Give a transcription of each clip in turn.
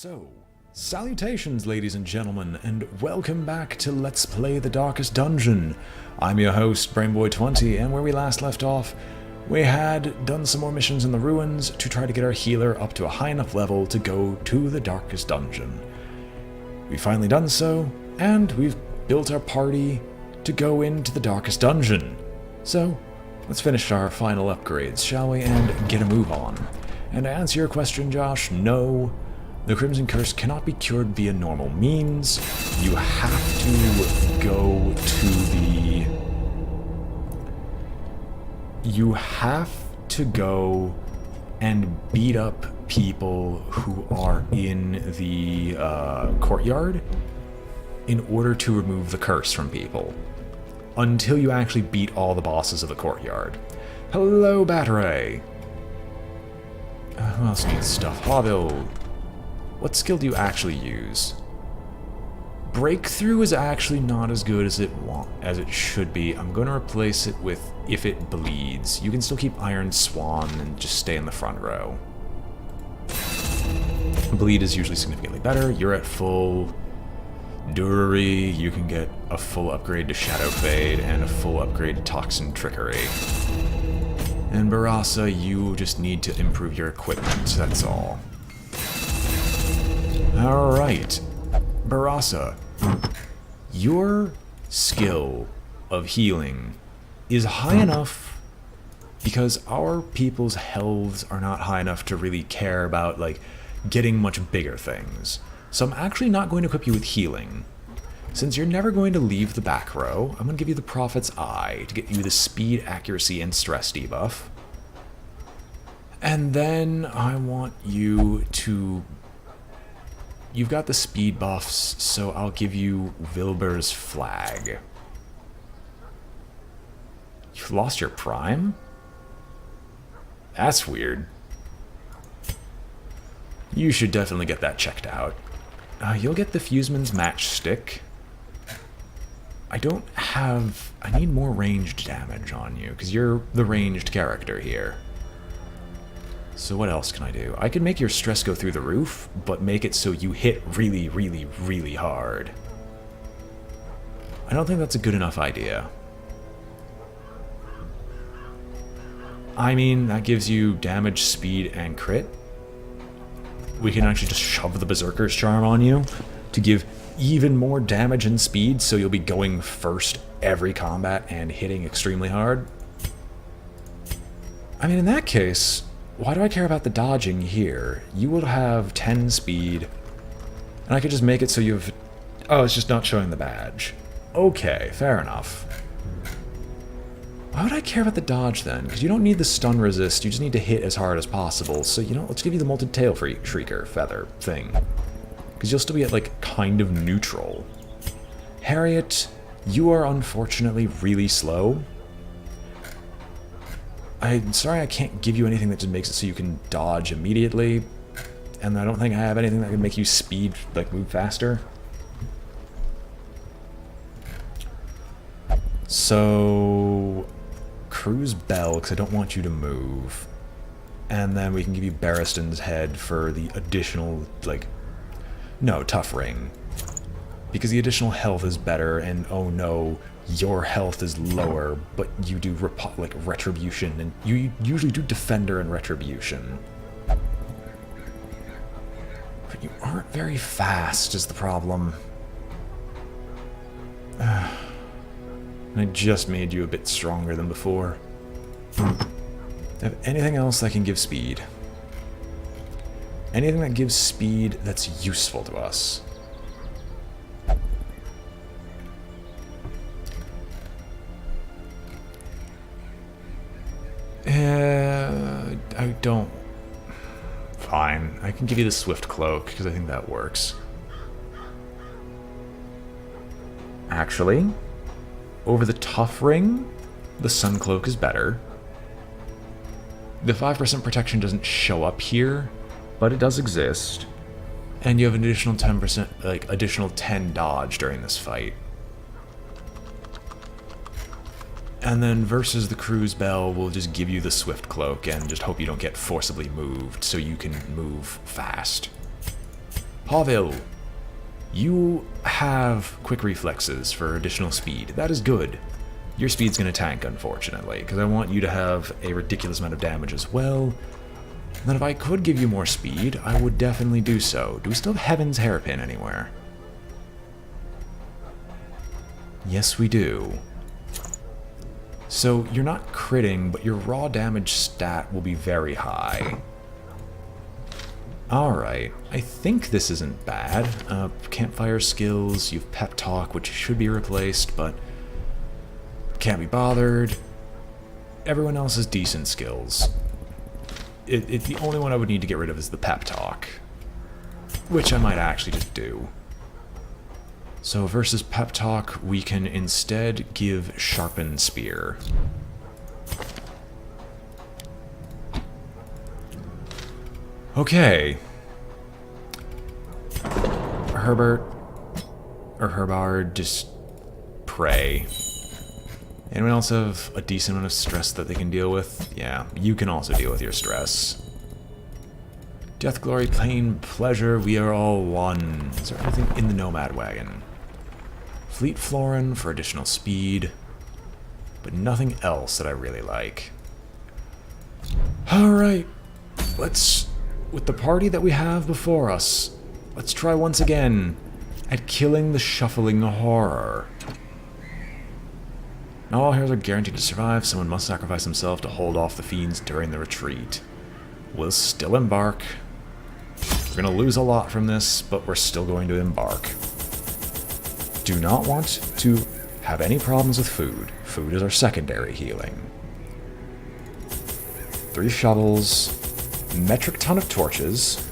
So, salutations ladies and gentlemen, and welcome back to Let's Play the Darkest Dungeon. I'm your host, BrainBoy20, and where we last left off, we had done some more missions in the ruins to try to get our healer up to a high enough level to go to the Darkest Dungeon. We've finally done so, and we've built our party to go into the Darkest Dungeon. So, let's finish our final upgrades, shall we, and get a move on. And to answer your question, Josh, no. The Crimson Curse cannot be cured via normal means. You have to go to the... You have to go and beat up people who are in the courtyard in order to remove the curse from people. Until you actually beat all the bosses of the courtyard. Hello, Batteray! Who else needs stuff? Havel. What skill do you actually use? Breakthrough is actually not as good as it should be. I'm going to replace it with If It Bleeds. You can still keep Iron Swan and just stay in the front row. Bleed is usually significantly better. You're at full Durery. You can get a full upgrade to Shadow Fade and a full upgrade to Toxin Trickery. And Barasa, you just need to improve your equipment, that's all. Alright, Barasa, your skill of healing is high enough because our people's healths are not high enough to really care about, like, getting much bigger things. So I'm actually not going to equip you with healing. Since you're never going to leave the back row, I'm going to give you the Prophet's Eye to get you the speed, accuracy, and stress debuff. And then I want you to... You've got the speed buffs, so I'll give you Wilbur's Flag. You've lost your prime? That's weird. You should definitely get that checked out. You'll get the Fuseman's Matchstick. I need more ranged damage on you, because you're the ranged character here. So what else can I do? I can make your stress go through the roof, but make it so you hit really, really, really hard. I don't think that's a good enough idea. I mean, that gives you damage, speed, and crit. We can actually just shove the Berserker's Charm on you to give even more damage and speed, so you'll be going first every combat and hitting extremely hard. I mean, in that case... Why do I care about the dodging here? You will have 10 speed, and I could just make it so you have... Oh, it's just not showing the badge. Okay, fair enough. Why would I care about the dodge then? Because you don't need the stun resist, you just need to hit as hard as possible. So, you know, let's give you the Molted Tail Shrieker feather thing. Because you'll still be at, like, kind of neutral. Harriet, you are unfortunately really slow. I'm sorry I can't give you anything that just makes it so you can dodge immediately, and I don't think I have anything that can make you speed, like, move faster. So... Cruise Bell, because I don't want you to move. And then we can give you Barristan's Head for the additional, like... No, Tough Ring. Because the additional health is better, and oh no... Your health is lower, but you do like Retribution, and you usually do Defender and Retribution. But you aren't very fast, is the problem. And I just made you a bit stronger than before. Do you have anything else that can give speed? Anything that gives speed that's useful to us? I don't... Fine. I can give you the Swift Cloak, because I think that works. Actually, over the Tough Ring, the Sun Cloak is better. The 5% protection doesn't show up here, but it does exist. And you have an additional 10%, like, additional 10 dodge during this fight. And then versus the Cruise Bell, we'll just give you the Swift Cloak and just hope you don't get forcibly moved so you can move fast. Havil, you have quick reflexes for additional speed. That is good. Your speed's going to tank, unfortunately, because I want you to have a ridiculous amount of damage as well. And then if I could give you more speed, I would definitely do so. Do we still have Heaven's Hairpin anywhere? Yes, we do. So you're not critting, but your raw damage stat will be very high. Alright, I think this isn't bad. Campfire skills, you've Pep Talk, which should be replaced, but can't be bothered. Everyone else has decent skills. The only one I would need to get rid of is the Pep Talk, which I might actually just do. So versus Pep Talk, we can instead give Sharpened Spear. Okay. Herbert, or Herbard, just pray. Anyone else have a decent amount of stress that they can deal with? Yeah, you can also deal with your stress. Death, glory, pain, pleasure, we are all one. Is there anything in the Nomad Wagon? Fleet Florin for additional speed, but nothing else that I really like. Alright, let's, with the party that we have before us, let's try once again at killing the Shuffling Horror. Not all heroes are guaranteed to survive. Someone must sacrifice himself to hold off the fiends during the retreat. We'll still embark. We're going to lose a lot from this, but we're still going to embark. Do not want to have any problems with food. Food is our secondary healing. 3 shovels. Metric ton of torches.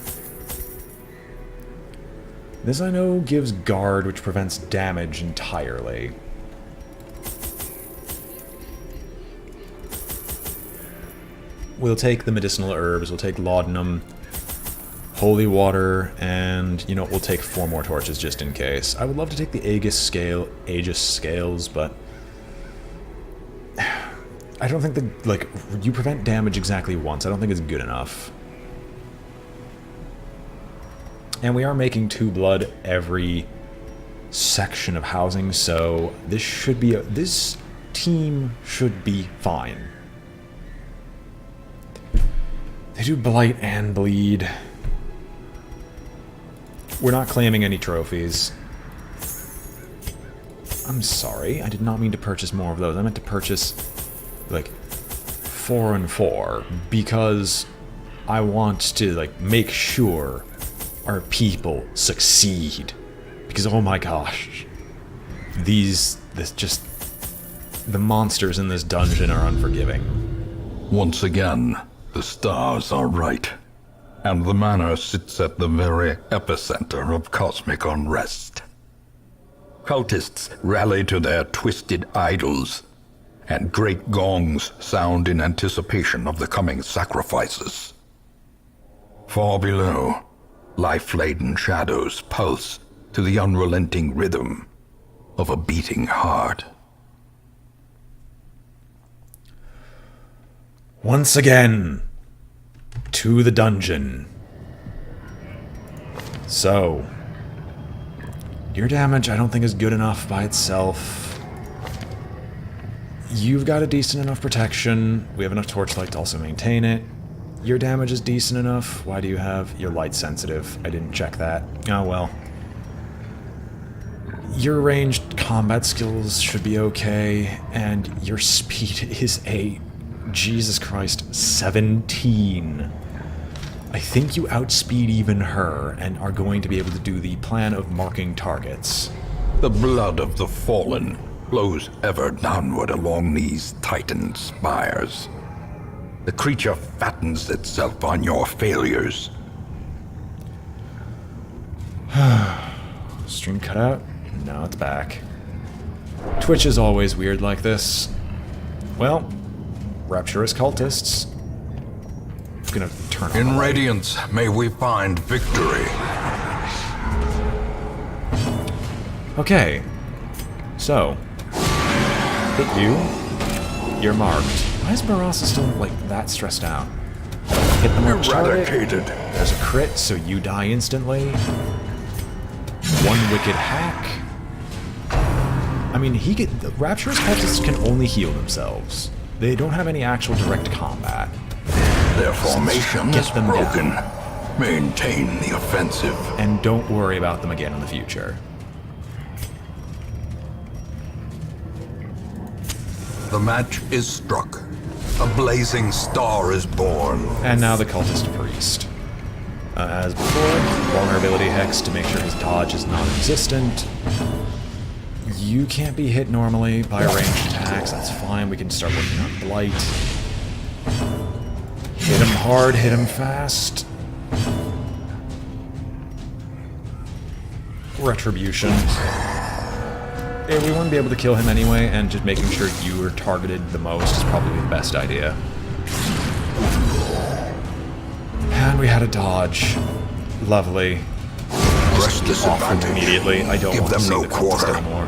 This I know gives guard, which prevents damage entirely. We'll take the medicinal herbs, we'll take laudanum, holy water, and, you know, we'll take 4 more torches just in case. I would love to take the Aegis scales, but I don't think that, like, you prevent damage exactly once. I don't think it's good enough. And we are making 2 blood every section of housing, so this should be this team should be fine. They do blight and bleed. We're not claiming any trophies. I'm sorry, I did not mean to purchase more of those. I meant to purchase, like, 4 and 4, because I want to, like, make sure our people succeed. Because, oh my gosh, the monsters in this dungeon are unforgiving. Once again, the stars are right, and the manor sits at the very epicenter of cosmic unrest. Cultists rally to their twisted idols, and great gongs sound in anticipation of the coming sacrifices. Far below, life-laden shadows pulse to the unrelenting rhythm of a beating heart. Once again, to the dungeon. So, your damage I don't think is good enough by itself. You've got a decent enough protection. We have enough torchlight to also maintain it. Your damage is decent enough. Why do you have... You're light sensitive. I didn't check that. Oh well. Your ranged combat skills should be okay, and your speed is a... Jesus Christ, 17. I think you outspeed even her, and are going to be able to do the plan of marking targets. The blood of the fallen flows ever downward along these titan spires. The creature fattens itself on your failures. Stream cut out? No, it's back. Twitch is always weird like this. Well, rapturous cultists. I'm gonna turn on In the light. Radiance, may we find victory. Okay. So. Hit you. You're marked. Why is Barasa still, like, that stressed out? Hit the marked target. Eradicated. There's a crit, so you die instantly. One wicked hack. I mean, the Rapturous cultists can only heal themselves. They don't have any actual direct combat. Their formation is broken. Down. Maintain the offensive. And don't worry about them again in the future. The match is struck. A blazing star is born. And now the cultist priest. As before, vulnerability hex to make sure his dodge is non-existent. You can't be hit normally by ranged attacks, that's fine, we can start working on blight. Hit him hard, hit him fast. Retribution. We wouldn't be able to kill him anyway, and just making sure you are targeted the most is probably the best idea. And we had a dodge. Lovely. Press disadvantage. Immediately. I don't want to see no the cultist quarter. anymore.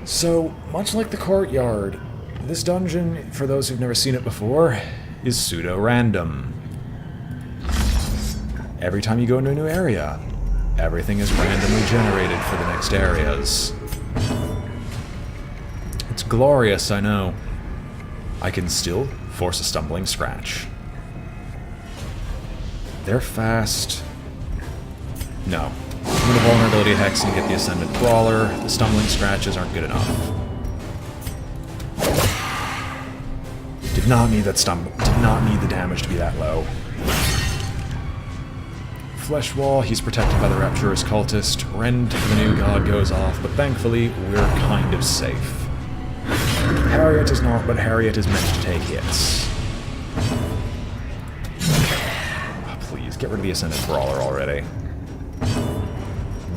So, much like the courtyard, this dungeon, for those who've never seen it before, is pseudo-random. Every time you go into a new area, everything is randomly generated for the next areas. It's glorious, I know. I can still force a stumbling scratch. They're fast. No. I'm gonna vulnerability hex and get the Ascendant Brawler. The stumbling scratches aren't good enough. Did not need the damage to be that low. Flesh Wall, he's protected by the Rapturous Cultist. Rend for the new god goes off, but thankfully, we're kind of safe. Harriet is not, but Harriet is meant to take hits. Oh, please, get rid of the Ascendant Brawler already.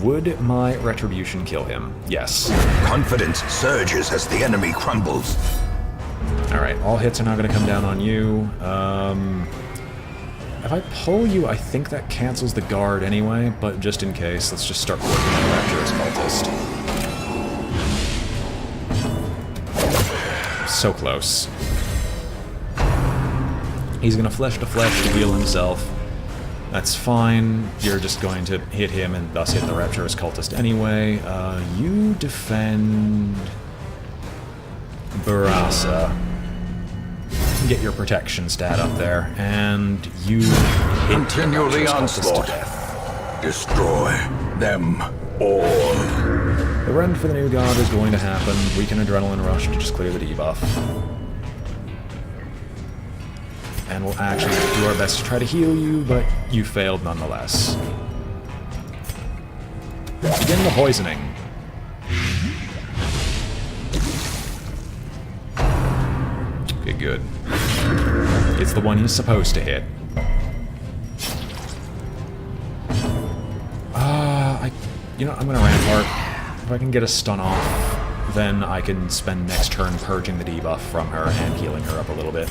Would my Retribution kill him? Yes. Confidence surges as the enemy crumbles. Alright, all hits are now going to come down on you. If I pull you, I think that cancels the guard anyway, but just in case, let's just start working on the Rapturous Cultist. So close. He's going to flesh to flesh to heal himself. That's fine. You're just going to hit him and thus hit the Rapturous Cultist anyway. You defend Barasa. Get your protection stat up there, and you hit Continue the onslaught. Destroy them all. The rend for the new god is going to happen. We can Adrenaline Rush to just clear the debuff. And we'll actually do our best to try to heal you, but you failed nonetheless. Begin the poisoning. Okay, good. It's the one he's supposed to hit. I'm gonna Rampart. If I can get a stun off, then I can spend next turn purging the debuff from her and healing her up a little bit.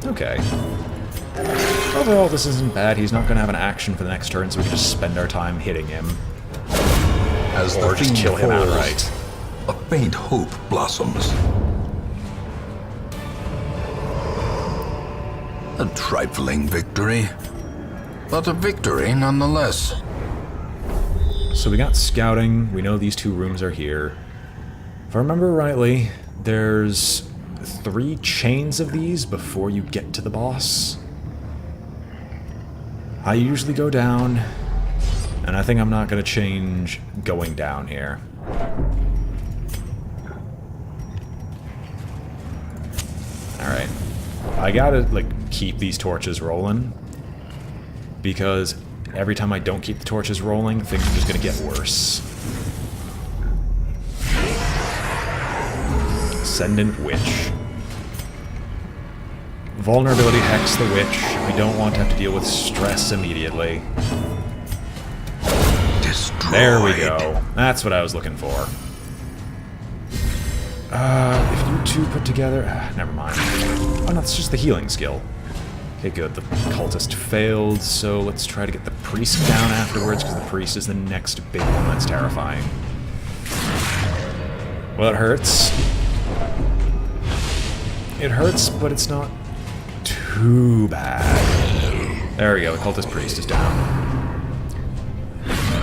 Okay. Overall, this isn't bad. He's not gonna have an action for the next turn, so we can just spend our time hitting him. As Or the just fiend kill him falls, outright. a faint hope blossoms. A trifling victory, but a victory nonetheless. So we got scouting, we know these two rooms are here. If I remember rightly, there's 3 chains of these before you get to the boss. I usually go down, and I think I'm not going to change going down here. Alright. I gotta, keep these torches rolling, because every time I don't keep the torches rolling, things are just gonna get worse. Ascendant Witch. Vulnerability Hex the Witch. We don't want to have to deal with stress immediately. Destroyed. There we go. That's what I was looking for. If you two put together... never mind. Oh, no, it's just the healing skill. Okay, good. The cultist failed, so let's try to get the priest down afterwards, because the priest is the next big one that's terrifying. Well, it hurts. It hurts, but it's not too bad. There we go, the cultist priest is down.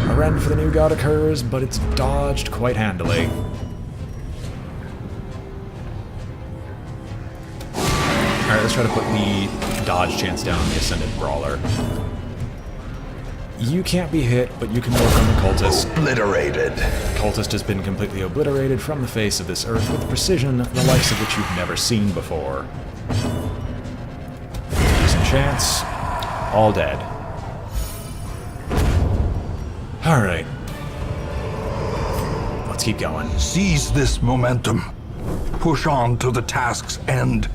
A rend for the new god occurs, but it's dodged quite handily. Alright, let's try to put the dodge chance down on the Ascendant Brawler. You can't be hit, but you can work on the cultist. Obliterated. The cultist has been completely obliterated from the face of this earth with precision, the likes of which you've never seen before. Decent chance. All dead. Alright. Let's keep going. Seize this momentum. Push on to the task's end.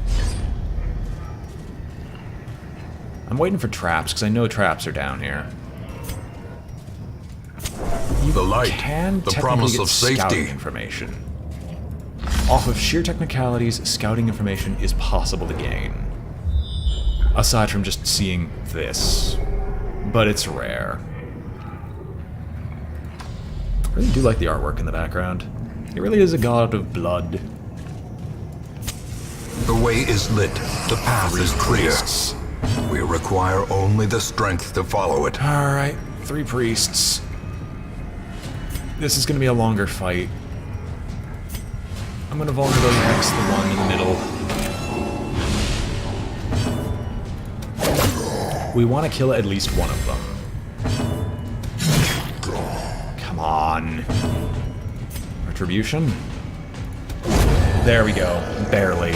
I'm waiting for traps, because I know traps are down here. The light, Can the technically promise get of scouting safety. information. Off of sheer technicalities, scouting information is possible to gain. Aside from just seeing this. But it's rare. I really do like the artwork in the background. He really is a god of blood. The way is lit. The path is clear. Priests. We require only the strength to follow it. Alright, 3 priests. This is going to be a longer fight. I'm going to vulnerability X the one in the middle. We want to kill at least one of them. Come on. Retribution? There we go. Barely.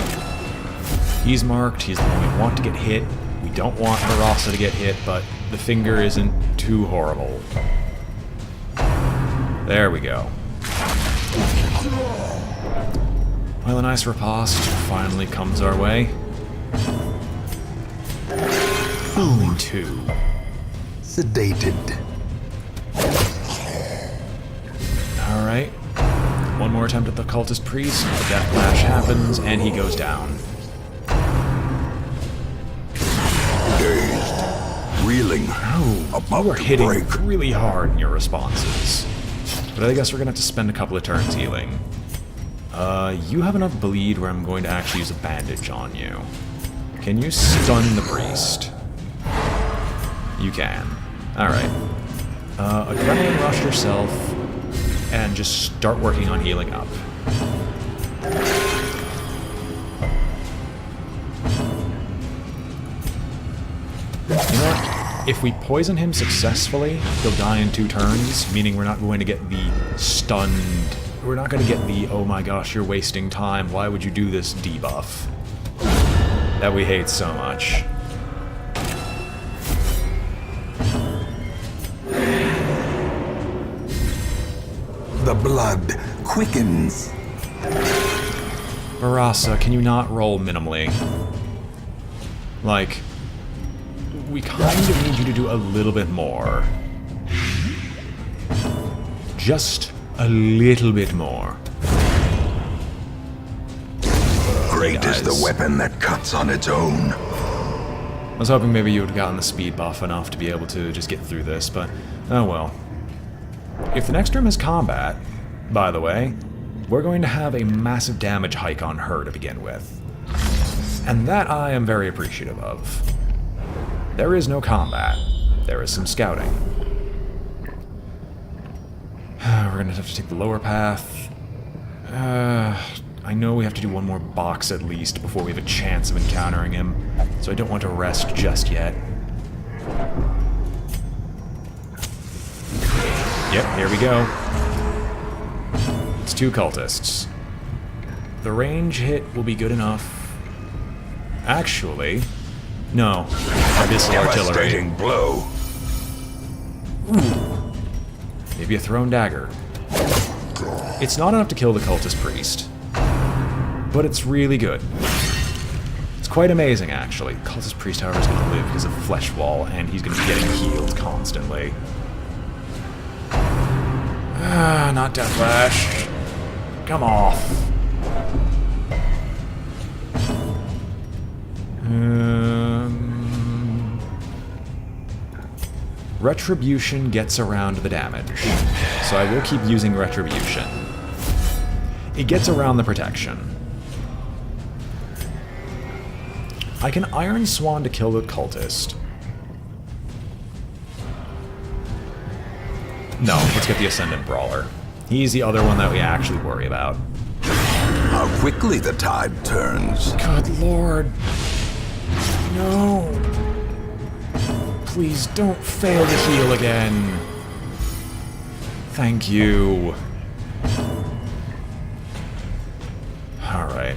He's marked. He's the one we want to get hit. We don't want Barasa to get hit, but the finger isn't too horrible. There we go. Well, a nice riposte finally comes our way. Only 2. Sedated. Alright. One more attempt at the cultist priest. A death flash happens, and he goes down. Dazed. Reeling. Oh, you were hitting really hard in your responses. But I guess we're gonna have to spend a couple of turns healing. You have enough bleed where I'm going to actually use a bandage on you. Can you stun the priest? You can. Alright. Adrenaline rush yourself, and just start working on healing up. You know what? If we poison him successfully, he'll die in 2 turns, meaning we're not going to get the stunned... We're not going to get the, oh my gosh, you're wasting time, why would you do this debuff? That we hate so much. The blood quickens. Barasa, can you not roll minimally? Like, we kind of need you to do a little bit more. Just a little bit more. Great is the weapon that cuts on its own. I was hoping maybe you would have gotten the speed buff enough to be able to just get through this, but oh well. If the next room is combat, by the way, we're going to have a massive damage hike on her to begin with. And that I am very appreciative of. There is no combat. There is some scouting. We're gonna have to take the lower path. I know we have to do one more box at least before we have a chance of encountering him, so I don't want to rest just yet. Yep, here we go. It's 2 cultists. The range hit will be good enough. Actually, no. Abyssal artillery. Devastating blow. Ooh. Maybe a thrown dagger. It's not enough to kill the cultist priest, but it's really good. It's quite amazing, actually. Cultist priest, however, is going to live because of flesh wall, and he's going to be getting healed constantly. Ah, not death flash. Come off. Retribution gets around the damage, so I will keep using Retribution. It gets around the protection. I can Iron Swan to kill the cultist. No, let's get the Ascendant Brawler. He's the other one that we actually worry about. How quickly the tide turns. Good lord. No. Please don't fail to heal again. Thank you. Alright.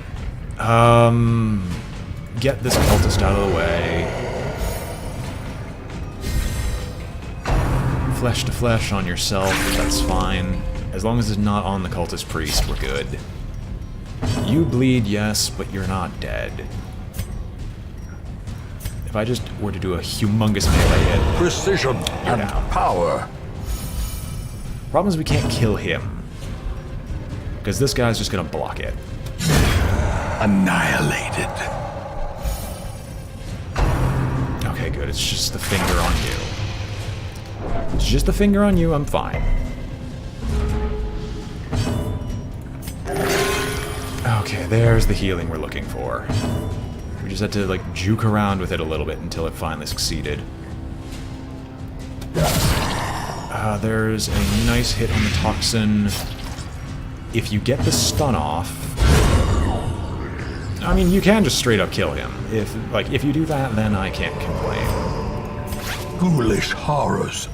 Get this cultist out of the way. Flesh to flesh on yourself, that's fine. As long as it's not on the cultist priest, we're good. You bleed, yes, but you're not dead. If I just were to do a humongous melee hit... Precision and down. power. Problem is we can't kill him. Because this guy's just gonna block it. Annihilated. Okay, good. It's just the finger on you. It's just the finger on you, I'm fine. Okay, there's the healing we're looking for. We just had to, like, juke around with it a little bit until it finally succeeded. There's a nice hit on the toxin. If you get the stun off... I mean, you can just straight up kill him. If you do that, then I can't complain. Ghoulish horrors.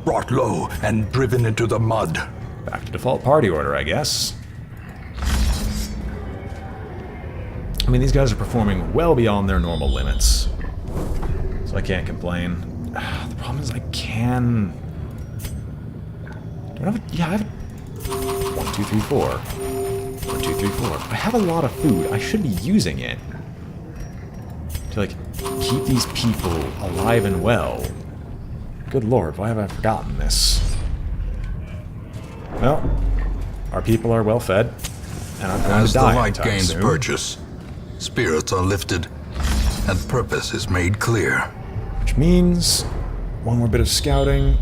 Brought low and driven into the mud. Back to default party order, I guess. I mean, these guys are performing well beyond their normal limits. So I can't complain. The problem is I can... Do I have a... Yeah, I have a... 1, 2, 3, 4. 1, 2, 3, 4. I have a lot of food. I should be using it. To, like, keep these people alive and well. Good lord, why have I forgotten this? Well, our people are well fed. And I'm going to die As the light gains soon. purchase, spirits are lifted, and purpose is made clear. Which means, one more bit of scouting,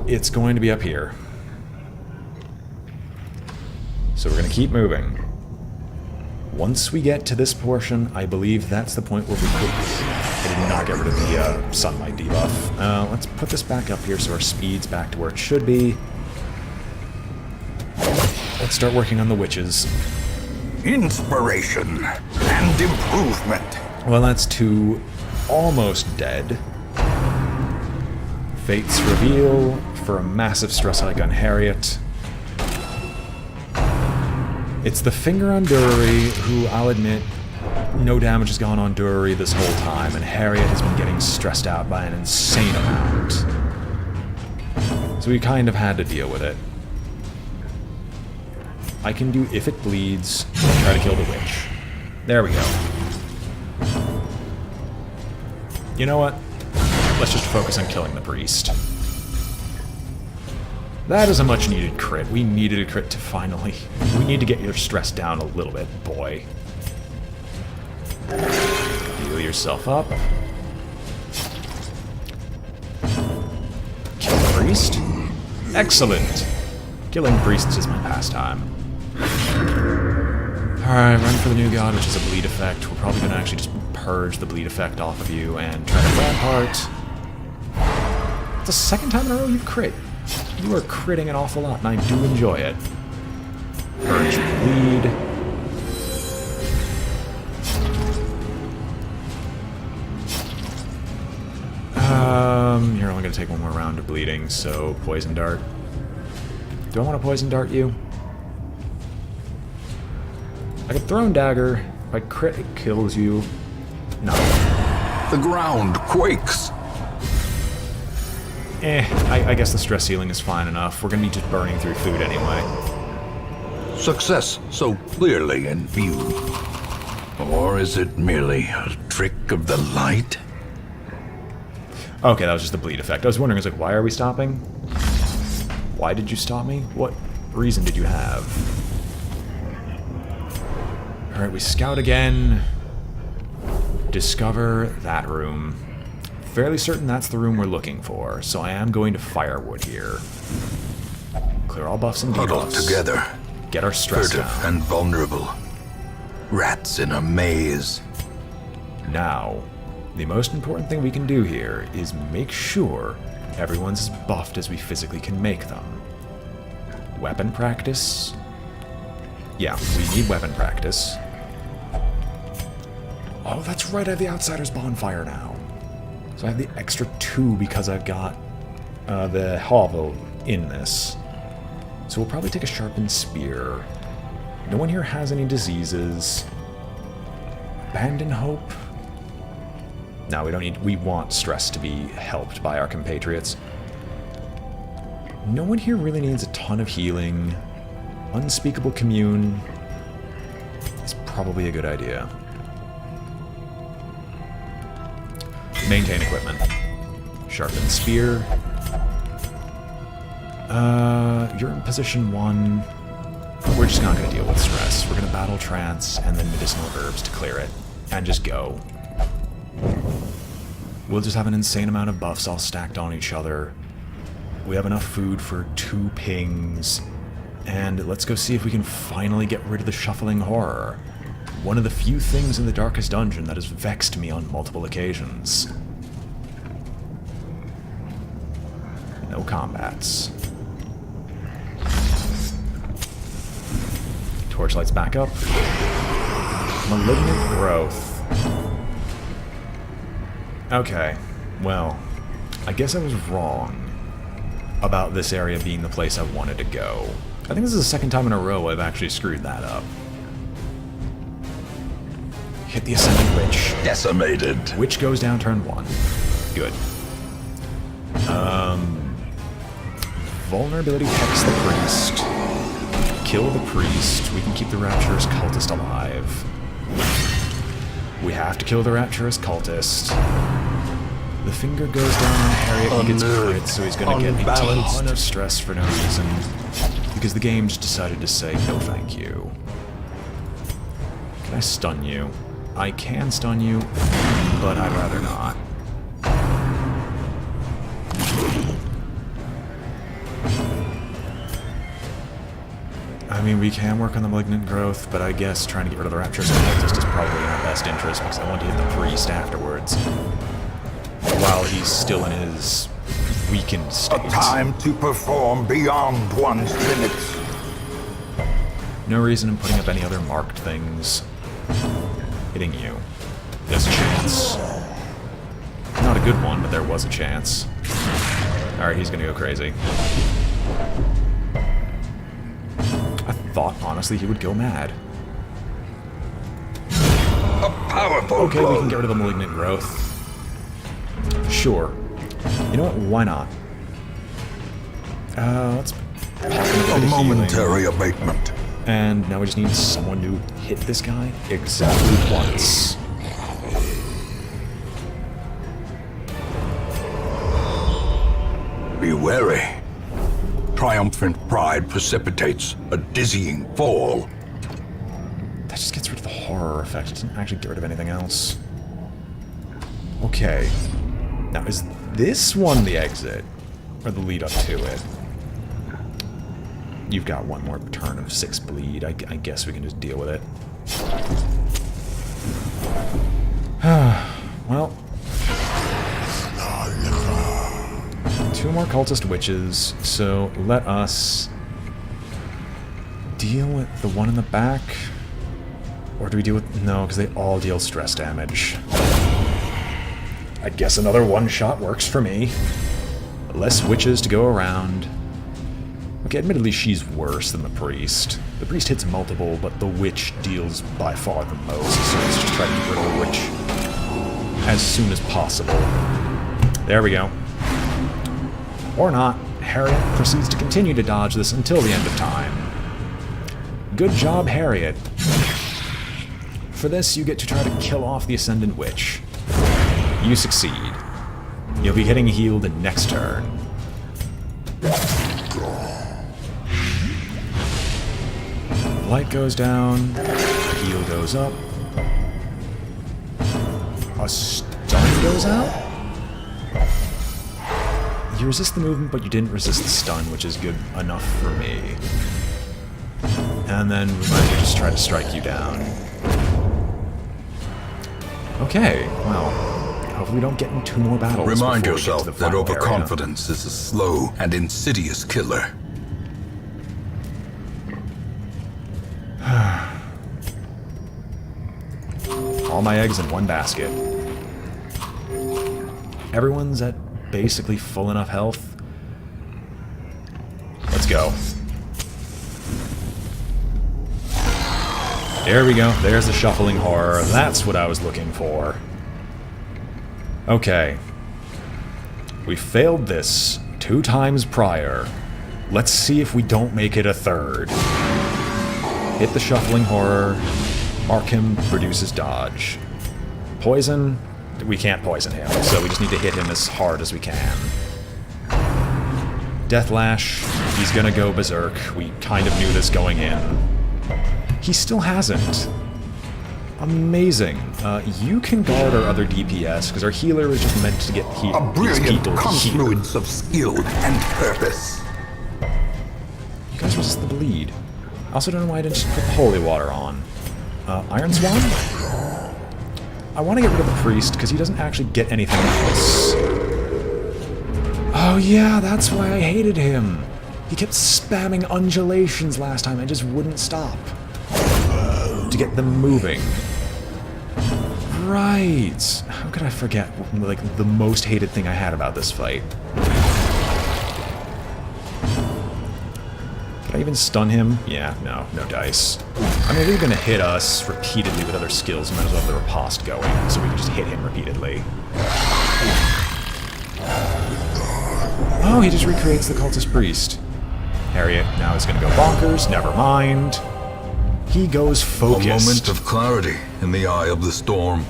it's going to be up here. So we're going to keep moving. Once we get to this portion, I believe that's the point where we could... I did not get rid of the sunlight debuff. Let's put this back up here so our speed's back to where it should be. Let's start working on the witches. Inspiration and improvement. Well, that's two almost dead. Fate's Reveal for a massive stress hike on Harriet. It's the finger on Dury, who, I'll admit, no damage has gone on Dury this whole time, and Harriet has been getting stressed out by an insane amount. So we kind of had to deal with it. I can do If It Bleeds, and try to kill the witch. There we go. You know what? Let's just focus on killing the priest. That is a much needed crit. We needed a crit to finally... We need to get your stress down a little bit, boy. Heal yourself up. Kill the priest. Excellent! Killing priests is my pastime. Alright, run for the new god, which is a bleed effect. We're probably going to actually just purge the bleed effect off of you and try to rampart. It's the second time in a row you've crit. You are critting an awful lot, and I do enjoy it. Purge bleed. You're only going to take one more round of bleeding, so poison dart. Do I want to poison dart you? I could throw dagger. If I crit, it kills you. No. The ground quakes. I guess the stress healing is fine enough. We're gonna be just burning through food anyway. Success so clearly in view. Or is it merely a trick of the light? Okay, that was just the bleed effect. I was wondering, I was like, why are we stopping? Why did you stop me? What reason did you have? Alright, we scout again. Discover that room. Fairly certain that's the room we're looking for, so I am going to firewood here. Clear all buffs and debuffs. Huddled together. Get our stress Furtive down. and vulnerable. Rats in a maze. Now, the most important thing we can do here is make sure everyone's as buffed as we physically can make them. Weapon practice? Yeah, we need weapon practice. Oh, that's right, I have the Outsider's Bonfire now. So I have the extra 2 because I've got the hovel in this. So we'll probably take a Sharpened Spear. No one here has any diseases. Abandon Hope? No, we don't need... We want stress to be helped by our compatriots. No one here really needs a ton of healing. Unspeakable Commune is probably a good idea. Maintain equipment. Sharpened Spear. You're in position 1. We're just not going to deal with stress. We're going to battle trance and then medicinal herbs to clear it. And just go. We'll just have an insane amount of buffs all stacked on each other. We have enough food for 2 pings. And let's go see if we can finally get rid of the shuffling horror. One of the few things in the Darkest Dungeon that has vexed me on multiple occasions. No combats. Torchlight's back up. Malignant Growth. Okay, well, I guess I was wrong about this area being the place I wanted to go. I think this is the second time in a row I've actually screwed that up. Hit the Ascendant Witch. Decimated. Witch goes down turn 1. Good. Vulnerability Hex the Priest. Kill the Priest. We can keep the Rapturous Cultist alive. We have to kill the Rapturous Cultist. The finger goes down on Harriet. He gets crit, so he's gonna get a ton of stress for no reason. Because the game just decided to say, no thank you. Can I stun you? I can stun you, but I'd rather not. I mean, we can work on the Malignant Growth, but I guess trying to get rid of the Rapturous Cultist is probably in our best interest, because I want to hit the Priest afterwards. While he's still in his weakened state. A time to perform beyond one's limits. No reason in putting up any other marked things. Hitting you. There's a chance. Not a good one, but there was a chance. Alright, he's gonna go crazy. I thought, honestly, he would go mad. A powerful Okay, blow. we can get rid of the Malignant Growth. Sure. You know what? Why not? Let's pop in a bit A of healing. momentary abatement. And now we just need someone to hit this guy exactly once. Be wary. Triumphant pride precipitates a dizzying fall. That just gets rid of the horror effect. It doesn't actually get rid of anything else. Okay. Now, is this one the exit? Or the lead up to it? You've got one more turn of 6 bleed. I guess we can just deal with it. Well. 2 more cultist witches, so let us deal with the one in the back. Or do we deal with... No, because they all deal stress damage. I guess another one-shot works for me. Less witches to go around. Okay, admittedly she's worse than the priest. The priest hits multiple, but the witch deals by far the most, so let's just try to get rid of the witch as soon as possible. There we go. Or not. Harriet proceeds to continue to dodge this until the end of time. Good job, Harriet. For this, you get to try to kill off the Ascendant Witch. You succeed. You'll be getting healed next turn. Light goes down, heal goes up. A stun goes out? You resist the movement, but you didn't resist the stun, which is good enough for me. And then we might as well just try to strike you down. Okay, well, hopefully we don't get in 2 more battles. Remind before we get to yourself the that final area. overconfidence is a slow and insidious killer. All my eggs in one basket. Everyone's at basically full enough health. Let's go. There we go. There's the shuffling horror. That's what I was looking for. Okay. We failed this 2 times prior. Let's see if we don't make it a 3rd. Hit the shuffling horror. Mark him, reduces dodge. Poison, we can't poison him, so we just need to hit him as hard as we can. Deathlash, he's gonna go berserk. We kind of knew this going in. He still hasn't. Amazing. You can guard our other DPS, because our healer is just meant to get A these brilliant people here. confluence of skill and purpose. You guys resist the bleed. I also don't know why I didn't just put the holy water on. Iron Swan? I want to get rid of the priest, because he doesn't actually get anything else. Oh yeah, that's why I hated him. He kept spamming undulations last time and just wouldn't stop. To get them moving. Right. How could I forget, like, the most hated thing I had about this fight? Did I even stun him? Yeah, no dice. I mean, they're gonna hit us repeatedly with other skills, might as well have the riposte going, so we can just hit him repeatedly. Oh, he just recreates the cultist priest. Harriet now is gonna go bonkers, never mind. He goes focused. A moment of clarity in the eye of the storm.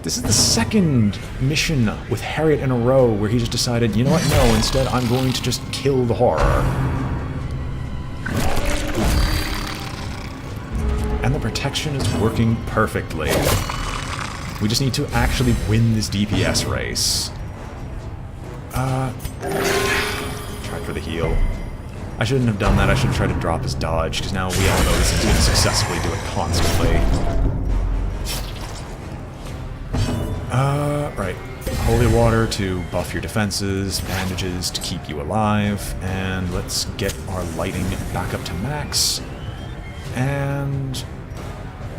This is the 2nd mission with Harriet in a row where he just decided, you know what, no, instead I'm going to just kill the horror. And the protection is working perfectly. We just need to actually win this DPS race. Try for the heal. I shouldn't have done that. I should have tried to drop his dodge, because now we all know this thing's going to successfully do it constantly. Right. Holy water to buff your defenses, bandages to keep you alive, and let's get our lighting back up to max. And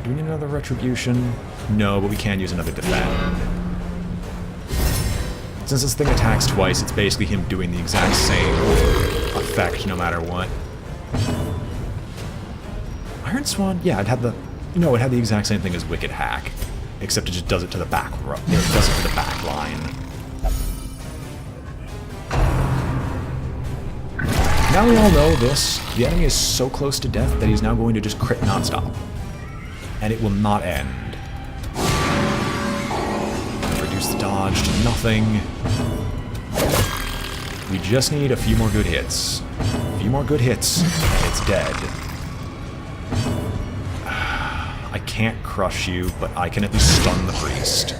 do we need another retribution? No, but we can use another defend. Since this thing attacks twice, it's basically him doing the exact same effect no matter what. Iron Swan? Yeah, it had the... No, it had the exact same thing as Wicked Hack. Except it just does it to the back... It does it to the back line. Now we all know this. The enemy is so close to death that he's now going to just crit nonstop. And it will not end. Reduce the dodge to nothing. We just need a few more good hits. A few more good hits, and it's dead. I can't crush you, but I can at least stun the priest.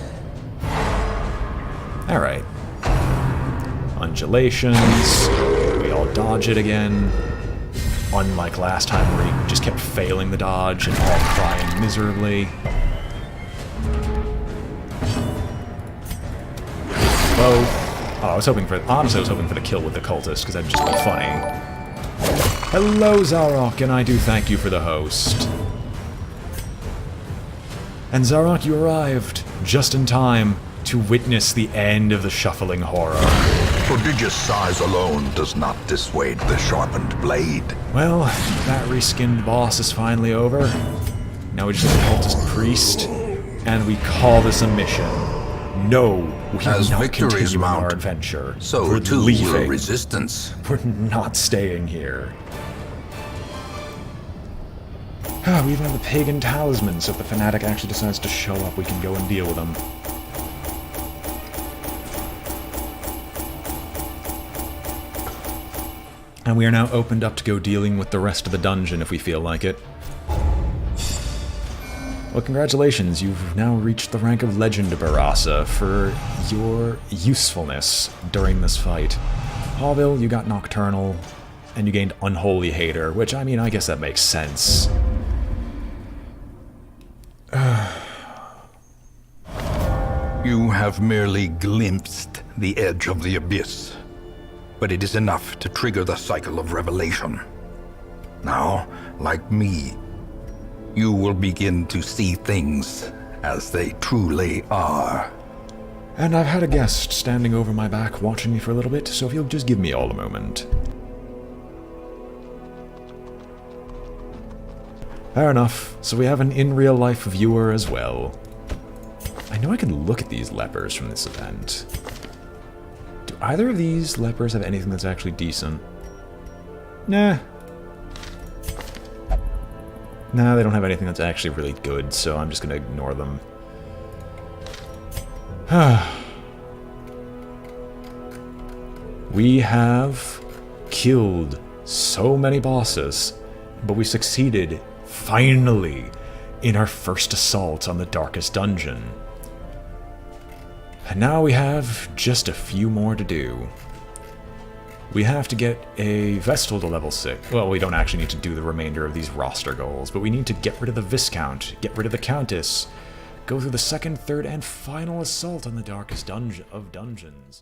Alright. Undulations. We all dodge it again. Unlike last time where he just kept failing the dodge and all crying miserably. Both. Oh, honestly, I was hoping for the kill with the cultist, because that'd just be funny. Hello, Zarok, and I do thank you for the host. And Zarok, you arrived, just in time, to witness the end of the shuffling horror. Prodigious size alone does not dissuade the sharpened blade. Well, that reskinned boss is finally over. Now we just have the cultist priest, and we call this a mission. No, we As not victories continue on our mount, adventure. so We're too will leaving. resistance. We're not staying here. We even have the pagan talisman, so if the fanatic actually decides to show up, we can go and deal with him. And we are now opened up to go dealing with the rest of the dungeon if we feel like it. Well, congratulations, you've now reached the rank of Legend Barasa for your usefulness during this fight. Hawville, you got Nocturnal, and you gained Unholy Hater, which, I mean, I guess that makes sense. You have merely glimpsed the edge of the abyss, but it is enough to trigger the cycle of revelation. Now, like me, you will begin to see things as they truly are. And I've had a guest standing over my back watching me for a little bit, so if you'll just give me all a moment. Fair enough. So we have an in-real-life viewer as well. I know I can look at these lepers from this event. Do either of these lepers have anything that's actually decent? Nah. Nah, they don't have anything that's actually really good, so I'm just gonna ignore them. We have killed so many bosses, but we succeeded, finally, in our first assault on the darkest dungeon. And now we have just a few more to do. We have to get a Vestal to level 6. Well, we don't actually need to do the remainder of these roster goals, but we need to get rid of the Viscount, get rid of the Countess, go through the second, third, and final assault on the darkest dungeon of dungeons.